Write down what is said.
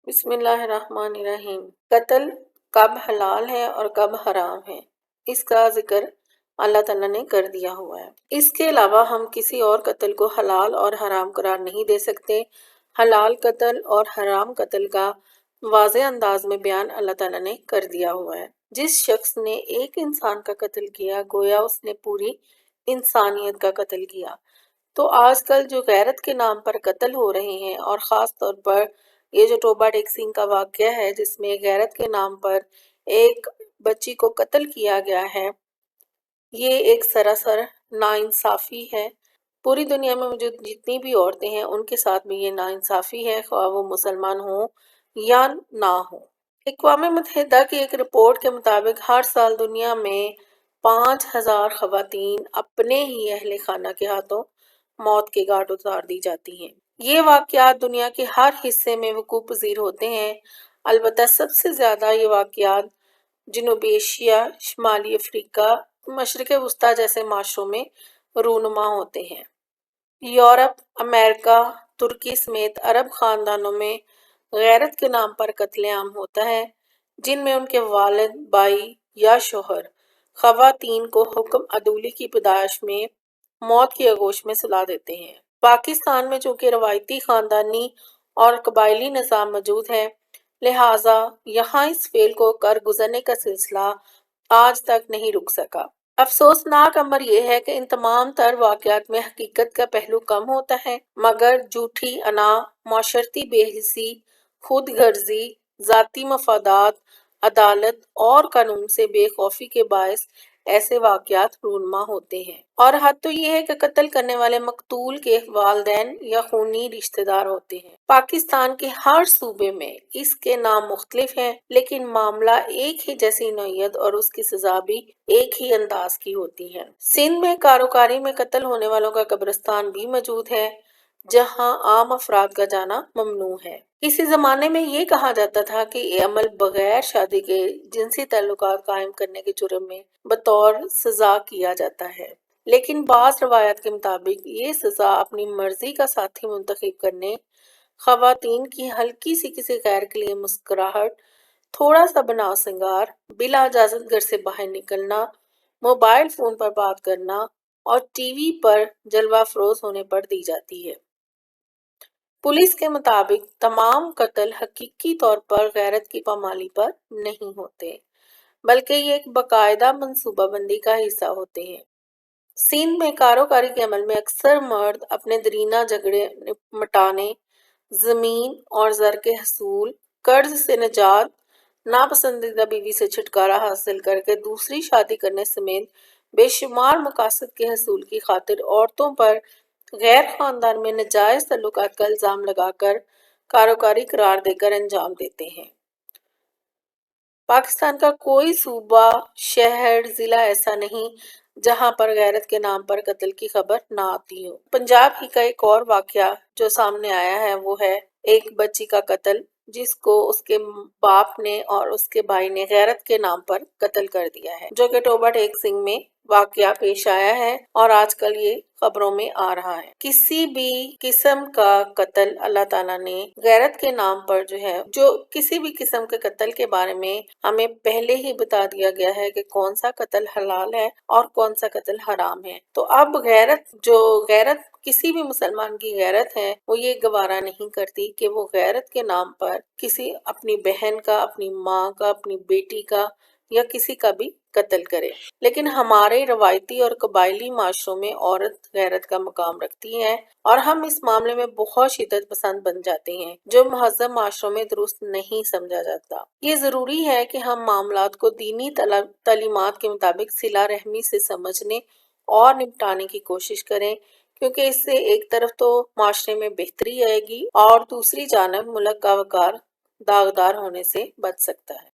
بسم اللہ الرحمن الرحیم۔ قتل کب حلال ہے اور کب حرام ہے، اس کا ذکر اللہ تعالیٰ نے کر دیا ہوا ہے۔ اس کے علاوہ ہم کسی اور قتل کو حلال اور حرام قرار نہیں دے سکتے۔ حلال قتل اور حرام قتل کا واضح انداز میں بیان اللہ تعالیٰ نے کر دیا ہوا ہے۔ جس شخص نے ایک انسان کا قتل کیا گویا اس نے پوری انسانیت کا قتل کیا۔ تو آج کل جو غیرت کے نام پر قتل ہو رہے ہیں، اور خاص طور پر یہ جو ٹوبہ ٹیک سنگھ کا واقعہ ہے جس میں غیرت کے نام پر ایک بچی کو قتل کیا گیا ہے، یہ ایک سراسر ناانصافی ہے۔ پوری دنیا میں موجود جتنی بھی عورتیں ہیں ان کے ساتھ بھی یہ ناانصافی ہے، خواہ وہ مسلمان ہوں یا نہ ہوں۔ اقوام متحدہ کی ایک رپورٹ کے مطابق ہر سال دنیا میں 5000 خواتین اپنے ہی اہل خانہ کے ہاتھوں موت کے گھاٹ اتار دی جاتی ہیں۔ یہ واقعات دنیا کے ہر حصے میں وقوع پذیر ہوتے ہیں، البتہ سب سے زیادہ یہ واقعات جنوبی ایشیا، شمالی افریقہ، مشرق وسطیٰ جیسے معاشروں میں رونما ہوتے ہیں۔ یورپ، امریکہ، ترکی سمیت عرب خاندانوں میں غیرت کے نام پر قتل عام ہوتا ہے، جن میں ان کے والد، بھائی یا شوہر خواتین کو حکم عدولی کی پاداش میں موت کی آغوش میں سلا دیتے ہیں۔ پاکستان میں چونکہ روایتی خاندانی اور قبائلی نظام موجود ہے، لہٰذا یہاں اس فعل کو کر گزرنے کا سلسلہ آج تک نہیں رک سکا۔ افسوسناک امر یہ ہے کہ ان تمام تر واقعات میں حقیقت کا پہلو کم ہوتا ہے، مگر جھوٹی انا، معاشرتی بے حسی، خود غرضی، ذاتی مفادات، عدالت اور قانون سے بے خوفی کے باعث ایسے واقعات رونما ہوتے ہیں۔ اور حد تو یہ ہے کہ قتل کرنے والے مقتول کے والدین یا خونی رشتہ دار ہوتے ہیں۔ پاکستان کے ہر صوبے میں اس کے نام مختلف ہیں، لیکن معاملہ ایک ہی جیسی نوعیت اور اس کی سزا بھی ایک ہی انداز کی ہوتی ہے۔ سندھ میں کاروکاری میں قتل ہونے والوں کا قبرستان بھی موجود ہے، جہاں عام افراد کا جانا ممنوع ہے۔ کسی زمانے میں یہ کہا جاتا تھا کہ یہ عمل بغیر شادی کے جنسی تعلقات قائم کرنے کے جرم میں بطور سزا کیا جاتا ہے، لیکن بعض روایات کے مطابق یہ سزا اپنی مرضی کا ساتھی منتخب کرنے، خواتین کی ہلکی سی کسی غیر کے لیے مسکراہٹ، تھوڑا سا بناؤ سنگار، بلا اجازت گھر سے باہر نکلنا، موبائل فون پر بات کرنا اور ٹی وی پر جلوہ افروز ہونے پر دی جاتی ہے۔ پولیس کے مطابق تمام قتل حقیقی طور پر غیرت کی پامالی پر نہیں ہوتے، بلکہ یہ ایک باقاعدہ منصوبہ بندی کا حصہ ہوتے ہیں۔ سندھ میں کاروکاری کے عمل میں اکثر مرد اپنے دیرینہ جھگڑے مٹانے، زمین اور زر کے حصول، قرض سے نجات، ناپسندیدہ بیوی سے چھٹکارا حاصل کر کے دوسری شادی کرنے سمیت بے شمار مقاصد کے حصول کی خاطر عورتوں پر غیر خاندان میں ناجائز تعلقات کا الزام لگا کر کاروکاری قرار دے کر انجام دیتے ہیں۔ پاکستان کا کوئی صوبہ، شہر، ضلع ایسا نہیں جہاں پر غیرت کے نام پر قتل کی خبر نہ آتی ہو۔ پنجاب ہی کا ایک اور واقعہ جو سامنے آیا ہے وہ ہے ایک بچی کا قتل، جس کو اس کے باپ نے اور اس کے بھائی نے غیرت کے نام پر قتل کر دیا ہے، جو کہ ٹوبہ ٹیک سنگھ میں واقعہ پیش آیا ہے اور آج کل یہ خبروں میں آ رہا ہے۔ کسی بھی قسم کا قتل اللہ تعالیٰ نے غیرت کے نام پر جو کسی بھی قسم کے قتل کے بارے میں ہمیں پہلے ہی بتا دیا گیا ہے کہ کون سا قتل حلال ہے اور کون سا قتل حرام ہے۔ تو اب غیرت کسی بھی مسلمان کی غیرت ہے، وہ یہ گوارا نہیں کرتی کہ وہ غیرت کے نام پر کسی اپنی بہن کا، اپنی ماں کا، اپنی بیٹی کا یا کسی کا بھی قتل کرے۔ لیکن ہمارے روایتی اور قبائلی معاشروں میں عورت غیرت کا مقام رکھتی ہے، اور ہم اس معاملے میں بہت شدت پسند بن جاتے ہیں، جو مہذب معاشروں میں درست نہیں سمجھا جاتا۔ یہ ضروری ہے کہ ہم معاملات کو دینی تعلیمات کے مطابق صلہ رحمی سے سمجھنے اور نپٹانے کی کوشش کریں، کیونکہ اس سے ایک طرف تو معاشرے میں بہتری آئے گی اور دوسری جانب ملک کا وقار داغدار ہونے سے بچ سکتا ہے۔